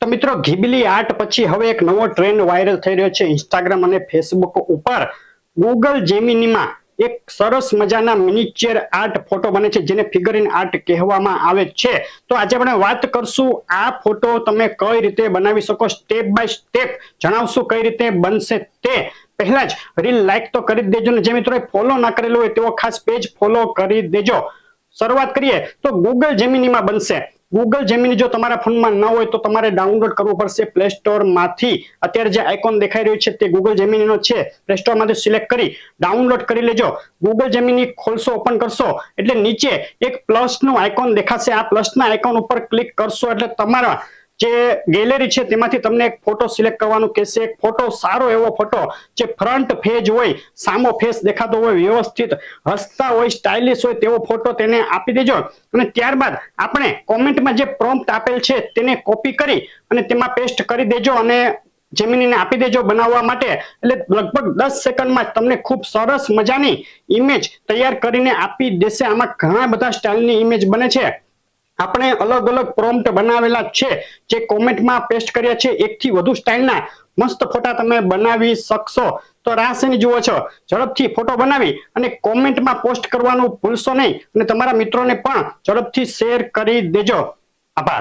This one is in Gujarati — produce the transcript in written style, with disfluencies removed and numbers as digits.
તો મિત્રો ઘીબલી આર્ટ પછી હવે એક નવો ટ્રેન્ડ વાયરલ થઈ રહ્યો છે ઇન્સ્ટાગ્રામ અને ફેસબુક ઉપર। ગૂગલ જેમિનીમાં એક સરસ મજાના મિનિચર આર્ટ ફોટો બને છે જેને ફિગરિન આર્ટ કહેવામાં આવે છે। તો આજે આપણે વાત કરશું આ ફોટો તમે કઈ રીતે બનાવી શકો, સ્ટેપ બાય સ્ટેપ જણાવશું કઈ રીતે બનશે તે। પહેલા જ રીલ લાઈક તો કરી દેજો ને જે મિત્રોએ ફોલો ના કરેલું હોય તેઓ ખાસ પેજ ફોલો કરી દેજો। શરૂઆત કરીએ તો ગૂગલ જેમિનીમાં બનશે। ગૂગલ જેમિની જો તમારા ફોનમાં ન હોય તો તમારે ડાઉનલોડ કરવું પડશે પ્લે સ્ટોર માંથી। અત્યારે જે આઇકોન દેખાઈ રહ્યું છે તે ગૂગલ જેમિનીનો છે। પ્લે સ્ટોર માંથી સિલેક્ટ કરી ડાઉનલોડ કરી લેજો। ગૂગલ જેમિની ખોલશો, ઓપન કરશો એટલે નીચે એક પ્લસ નું આઇકોન દેખાશે। આ પ્લસ ના આઇકોન ઉપર ક્લિક કરશો એટલે તમારા જે ગેલેરી છે તેમાંથી તમને એક ફોટો સિલેક્ટ કરવાનું કહેશે। એક ફોટો સારો એવો ફોટો જે ફ્રન્ટ પેજ હોય, સામો ફેસ દેખાતો હોય, વ્યવસ્થિત હસતા હોય, સ્ટાઇલિશ હોય તેવો ફોટો તેને આપી દેજો। અને ત્યારબાદ આપણે કોમેન્ટમાં જે પ્રોમ્પ્ટ આપેલ છે તેને કોપી કરી અને તેમાં પેસ્ટ કરી દેજો અને જેમિનીને આપી દેજો બનાવવા માટે। એટલે લગભગ 10 સેકન્ડમાં તમને ખૂબ સરસ મજાની ઇમેજ તૈયાર કરીને આપી દેશે। આમાં ઘણા બધા સ્ટાઇલની ઇમેજ બને છે। આપણે અલગ અલગ પ્રોમ્પ્ટ બનાવેલા છે જે કોમેન્ટમાં પેસ્ટ કર્યા છે। એકથી વધુ સ્ટાઇલના મસ્ત ફોટા તમે બનાવી શકશો। તો રાહ શેની જુઓ છો, ઝડપથી ફોટો બનાવી અને કોમેન્ટમાં પોસ્ટ કરવાનું ભૂલશો નહીં અને તમારા મિત્રોને પણ ઝડપથી શેર કરી દેજો। આભાર।